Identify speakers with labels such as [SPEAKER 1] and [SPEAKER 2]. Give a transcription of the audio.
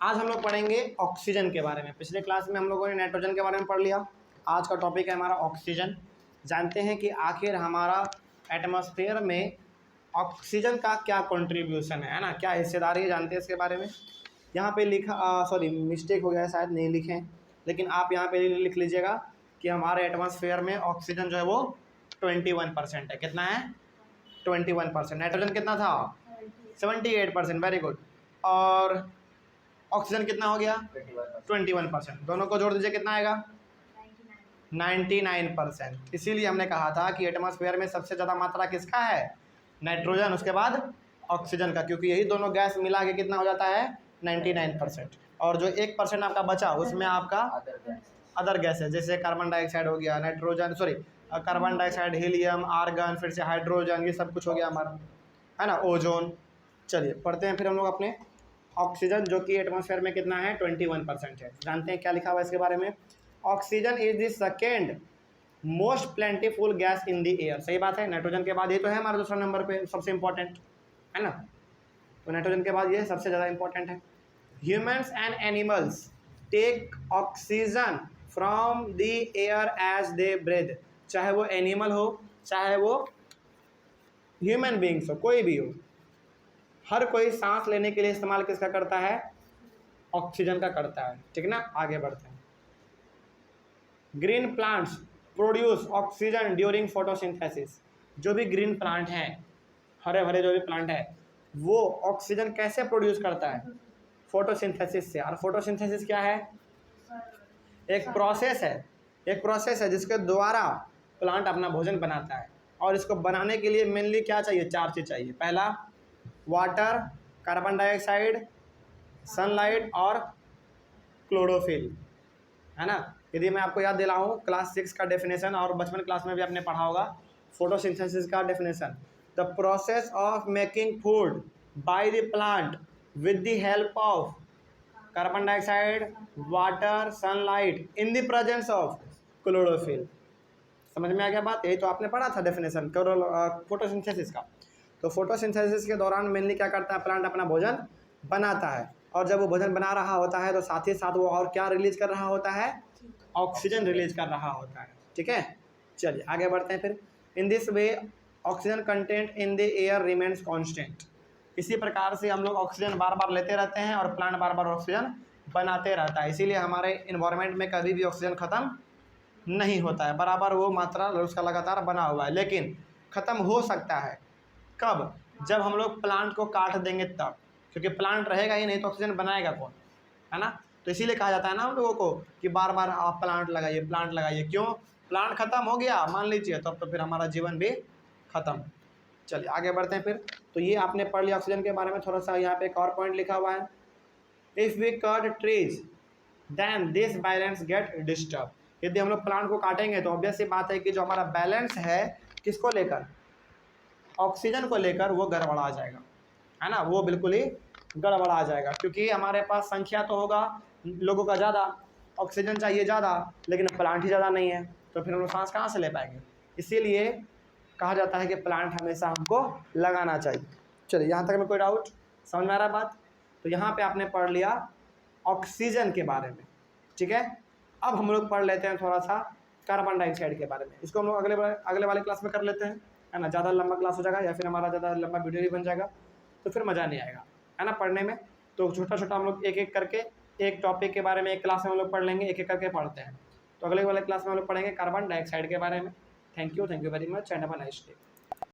[SPEAKER 1] आज हम लोग पढ़ेंगे ऑक्सीजन के बारे में। पिछले क्लास में हम लोगों ने नाइट्रोजन के बारे में पढ़ लिया। आज का टॉपिक है हमारा ऑक्सीजन। जानते हैं कि आखिर हमारा एटमॉस्फेयर में ऑक्सीजन का क्या कंट्रीब्यूशन है ना, क्या हिस्सेदारी है, जानते हैं इसके बारे में। यहाँ पे लिखा सॉरी मिस्टेक हो गया है, शायद नहीं लिखें, लेकिन आप यहाँ पे लिख लीजिएगा कि हमारे एटमॉस्फेयर में ऑक्सीजन जो है वो 21% है। कितना है? 21%। नाइट्रोजन कितना था? 78%। Very good. और ऑक्सीजन कितना हो गया? 21%। दोनों को जोड़ दीजिए, कितना आएगा? 99%। इसीलिए हमने कहा था कि एटमॉस्फेयर में सबसे ज़्यादा मात्रा किसका है? नाइट्रोजन, उसके बाद ऑक्सीजन का, क्योंकि यही दोनों गैस मिला के कितना हो जाता है? 99%। और जो 1% आपका बचा उसमें आपका अदर गैस है, जैसे कार्बन डाइऑक्साइड हो गया, nitrogen sorry carbon dioxide, helium, argon, फिर से हाइड्रोजन, ये सब कुछ हो गया हमारा, है ना, ओजोन। चलिए पढ़ते हैं फिर हम लोग अपने ऑक्सीजन, जो कि एटमॉस्फेयर में कितना है? 21% है। जानते हैं क्या लिखा हुआ है इसके बारे में। Oxygen is the second most plentiful gas in the air. सही बात है, नाइट्रोजन के बाद ये तो है हमारा दूसरा नंबर पे सबसे इंपॉर्टेंट, है ना। तो नाइट्रोजन के बाद ये सबसे ज़्यादा इंपॉर्टेंट है। Humans and animals take oxygen from the air as they breathe. चाहे वो एनिमल हो, चाहे वो ह्यूमन बींग्स हो, कोई भी हो, हर कोई सांस लेने के लिए इस्तेमाल किसका करता है? ऑक्सीजन का करता है। ठीक ना, आगे बढ़ते हैं। Green plants produce oxygen during photosynthesis. जो भी ग्रीन प्लांट हैं, हरे भरे जो भी प्लांट है, वो ऑक्सीजन कैसे प्रोड्यूस करता है? फोटोसिंथेसिस से। और फोटोसिंथेसिस क्या है? एक प्रोसेस है जिसके द्वारा प्लांट अपना भोजन बनाता है। और इसको बनाने के लिए मेनली क्या चाहिए? 4 चीज़ चाहिए। पहला वाटर, कार्बन डाइऑक्साइड, सनलाइट और क्लोरोफिल, है ना। यदि मैं आपको याद दिलाऊं क्लास 6 का डेफिनेशन, और बचपन क्लास में भी आपने पढ़ा होगा फोटोसिंथेसिस का definition. The process of making food by the plant with the help of carbon dioxide, water, sunlight in the presence of chlorophyll. समझ में आ गया बात? यही तो आपने पढ़ा था डेफिनेशन फोटोसिंथेसिस का। तो फोटोसिंथेसिस के दौरान मेनली क्या करता है? प्लांट अपना भोजन बनाता है। और जब वो भोजन बना रहा होता है तो साथ ही साथ वो और क्या रिलीज कर रहा होता है? ऑक्सीजन रिलीज कर रहा होता है। ठीक है, चलिए आगे बढ़ते हैं फिर। In this way oxygen content in the air remains constant. इसी प्रकार से हम लोग ऑक्सीजन बार बार लेते रहते हैं और प्लांट बार बार ऑक्सीजन बनाते रहता है। इसीलिए हमारे इन्वायरमेंट में कभी भी ऑक्सीजन ख़त्म नहीं होता है, बराबर वो मात्रा उसका लगातार बना हुआ है। लेकिन ख़त्म हो सकता है कब? जब हम लोग प्लांट को काट देंगे तब, क्योंकि प्लांट रहेगा ही नहीं तो ऑक्सीजन बनाएगा कौन, है ना। तो इसीलिए कहा जाता है ना हम लोगों को कि बार बार आप प्लांट लगाइए, प्लांट लगाइए। क्यों? प्लांट खत्म हो गया मान लीजिए, तब तो फिर हमारा जीवन भी खत्म। चलिए आगे बढ़ते हैं फिर। तो ये आपने पढ़ लिया ऑक्सीजन के बारे में। थोड़ा सा यहाँ पे एक और पॉइंट लिखा हुआ है, if we cut trees then this balance get disturb. यदि हम लोग प्लांट को काटेंगे तो ऑब्वियस सी बात है कि जो हमारा बैलेंस है किसको लेकर? ऑक्सीजन को लेकर, वो गड़बड़ा जाएगा, है ना। वो बिल्कुल ही गड़बड़ा जाएगा, क्योंकि हमारे पास संख्या तो होगा लोगों का ज़्यादा, ऑक्सीजन चाहिए ज़्यादा, लेकिन प्लांट ही ज़्यादा नहीं है, तो फिर हम लोग सांस कहाँ से ले पाएंगे? इसीलिए कहा जाता है कि प्लांट हमेशा हमको लगाना चाहिए। चलिए यहाँ तक में कोई डाउट? समझ में आ रहा है बात? तो यहाँ पे आपने पढ़ लिया ऑक्सीजन के बारे में। ठीक है, अब हम लोग पढ़ लेते हैं थोड़ा सा कार्बन डाइऑक्साइड के बारे में। इसको हम लोग अगले वाले क्लास में कर लेते हैं, है ना। ज़्यादा लंबा क्लास हो जाएगा या फिर हमारा ज़्यादा लंबा वीडियो ही बन जाएगा, तो फिर मज़ा नहीं आएगा, है ना, पढ़ने में। तो छोटा छोटा हम लोग एक एक करके एक टॉपिक के बारे में एक क्लास में हम लोग पढ़ लेंगे, एक एक करके पढ़ते हैं। तो अगले वाले क्लास में हम लोग पढ़ेंगे कार्बन डाइऑक्साइड के बारे में। Thank you very much and have a nice day.